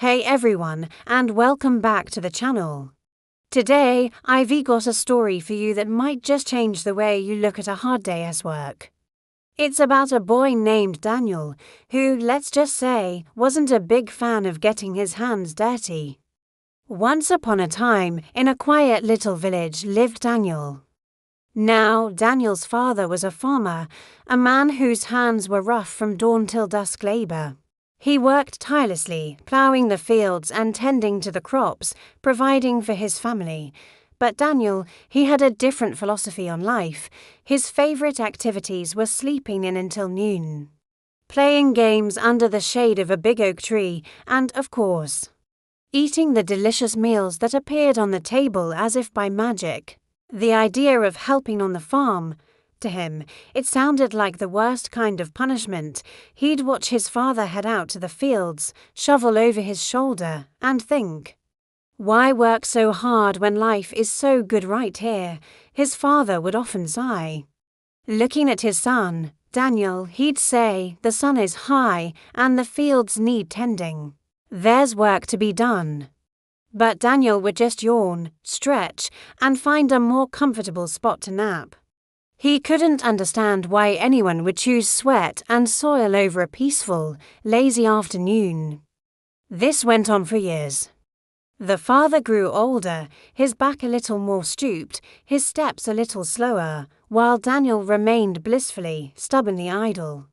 Hey everyone, and welcome back to the channel. Today, I've got a story for you that might just change the way you look at a hard day at work. It's about a boy named Daniel, who, let's just say, wasn't a big fan of getting his hands dirty. Once upon a time, in a quiet little village lived Daniel. Now, Daniel's father was a farmer, a man whose hands were rough from dawn till dusk labor. He worked tirelessly, ploughing the fields and tending to the crops, providing for his family. But Daniel, he had a different philosophy on life. His favorite activities were sleeping in until noon, playing games under the shade of a big oak tree, and, of course, eating the delicious meals that appeared on the table as if by magic. The idea of helping on the farm, to him, it sounded like the worst kind of punishment. He'd watch his father head out to the fields, shovel over his shoulder, and think, "Why work so hard when life is so good right here?" His father would often sigh. Looking at his son, Daniel, he'd say, "The sun is high, and the fields need tending. There's work to be done." But Daniel would just yawn, stretch, and find a more comfortable spot to nap. He couldn't understand why anyone would choose sweat and soil over a peaceful, lazy afternoon. This went on for years. The father grew older, his back a little more stooped, his steps a little slower, while Daniel remained blissfully, stubbornly idle.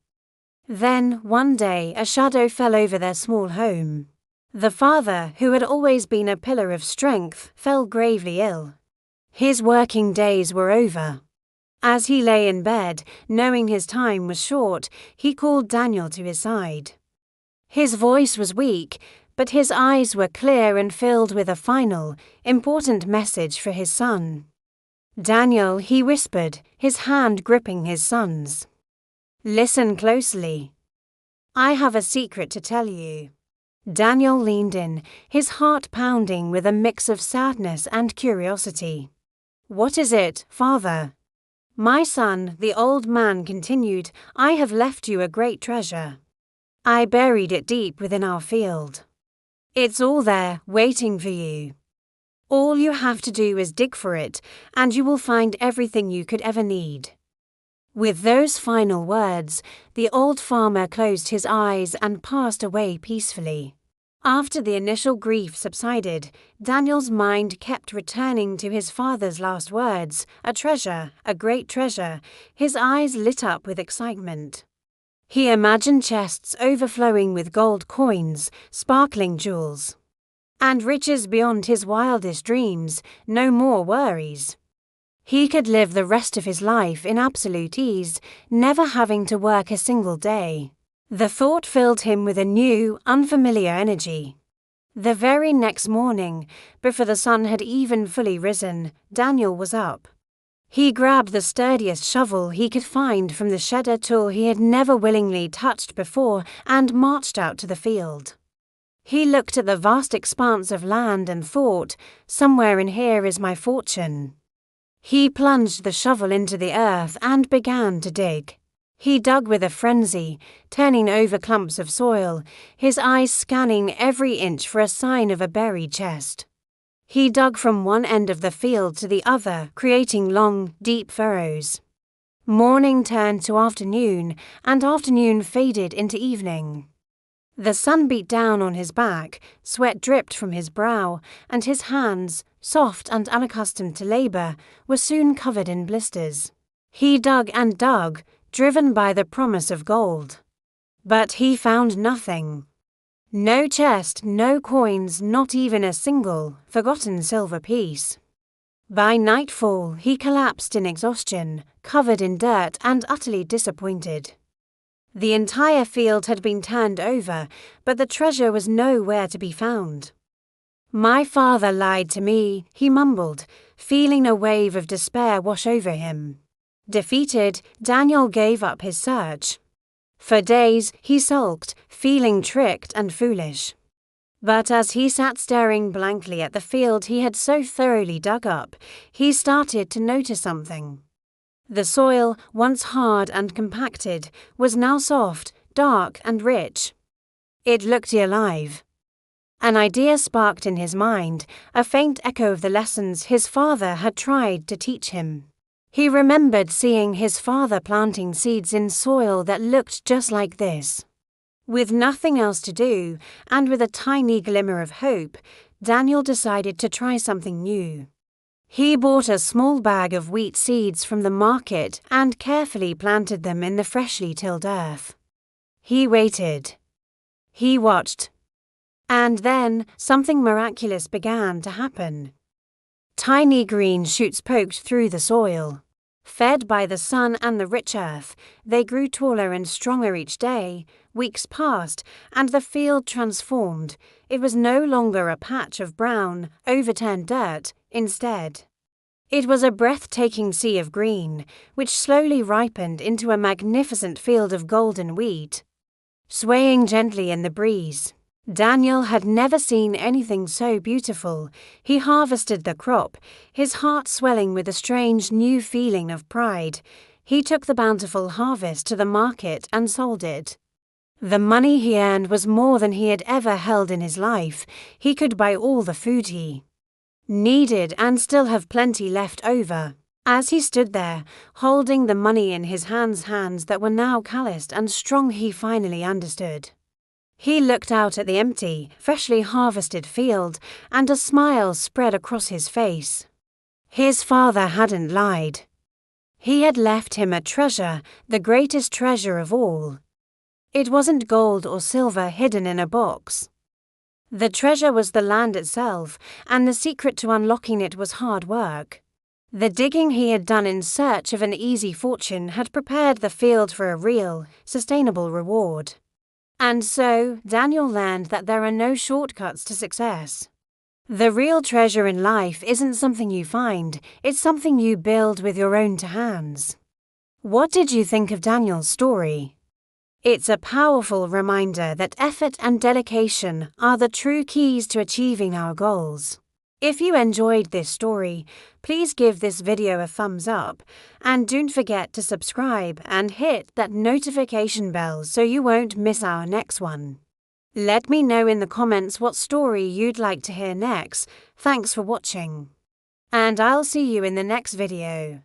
Then, one day, a shadow fell over their small home. The father, who had always been a pillar of strength, fell gravely ill. His working days were over. As he lay in bed, knowing his time was short, he called Daniel to his side. His voice was weak, but his eyes were clear and filled with a final, important message for his son. "Daniel," he whispered, his hand gripping his son's. "Listen closely. I have a secret to tell you." Daniel leaned in, his heart pounding with a mix of sadness and curiosity. "What is it, father?" "My son," the old man continued, "I have left you a great treasure. I buried it deep within our field. It's all there, waiting for you. All you have to do is dig for it, and you will find everything you could ever need." With those final words, the old farmer closed his eyes and passed away peacefully. After the initial grief subsided, Daniel's mind kept returning to his father's last words, "A treasure, a great treasure." His eyes lit up with excitement. He imagined chests overflowing with gold coins, sparkling jewels, and riches beyond his wildest dreams. No more worries. He could live the rest of his life in absolute ease, never having to work a single day. The thought filled him with a new, unfamiliar energy. The very next morning, before the sun had even fully risen, Daniel was up. He grabbed the sturdiest shovel he could find from the shed, a tool he had never willingly touched before, and marched out to the field. He looked at the vast expanse of land and thought, "Somewhere in here is my fortune." He plunged the shovel into the earth and began to dig. He dug with a frenzy, turning over clumps of soil, his eyes scanning every inch for a sign of a buried chest. He dug from one end of the field to the other, creating long, deep furrows. Morning turned to afternoon, and afternoon faded into evening. The sun beat down on his back, sweat dripped from his brow, and his hands, soft and unaccustomed to labor, were soon covered in blisters. He dug and dug, driven by the promise of gold. But he found nothing. No chest, no coins, not even a single, forgotten silver piece. By nightfall, he collapsed in exhaustion, covered in dirt and utterly disappointed. The entire field had been turned over, but the treasure was nowhere to be found. "My father lied to me," he mumbled, feeling a wave of despair wash over him. Defeated, Daniel gave up his search. For days, he sulked, feeling tricked and foolish. But as he sat staring blankly at the field he had so thoroughly dug up, he started to notice something. The soil, once hard and compacted, was now soft, dark and rich. It looked alive. An idea sparked in his mind, a faint echo of the lessons his father had tried to teach him. He remembered seeing his father planting seeds in soil that looked just like this. With nothing else to do, and with a tiny glimmer of hope, Daniel decided to try something new. He bought a small bag of wheat seeds from the market and carefully planted them in the freshly tilled earth. He waited. He watched. And then something miraculous began to happen. Tiny green shoots poked through the soil. Fed by the sun and the rich earth, they grew taller and stronger each day. Weeks passed, and the field transformed. It was no longer a patch of brown, overturned dirt. Instead, it was a breathtaking sea of green, which slowly ripened into a magnificent field of golden wheat. Swaying gently in the breeze, Daniel had never seen anything so beautiful. He harvested the crop, his heart swelling with a strange new feeling of pride. He took the bountiful harvest to the market and sold it. The money he earned was more than he had ever held in his life. He could buy all the food he needed and still have plenty left over. As he stood there, holding the money in his hands that were now calloused and strong, he finally understood. He looked out at the empty, freshly harvested field, and a smile spread across his face. His father hadn't lied. He had left him a treasure, the greatest treasure of all. It wasn't gold or silver hidden in a box. The treasure was the land itself, and the secret to unlocking it was hard work. The digging he had done in search of an easy fortune had prepared the field for a real, sustainable reward. And so, Daniel learned that there are no shortcuts to success. The real treasure in life isn't something you find, it's something you build with your own hands. What did you think of Daniel's story? It's a powerful reminder that effort and dedication are the true keys to achieving our goals. If you enjoyed this story, please give this video a thumbs up and don't forget to subscribe and hit that notification bell so you won't miss our next one. Let me know in the comments what story you'd like to hear next. Thanks for watching. And I'll see you in the next video.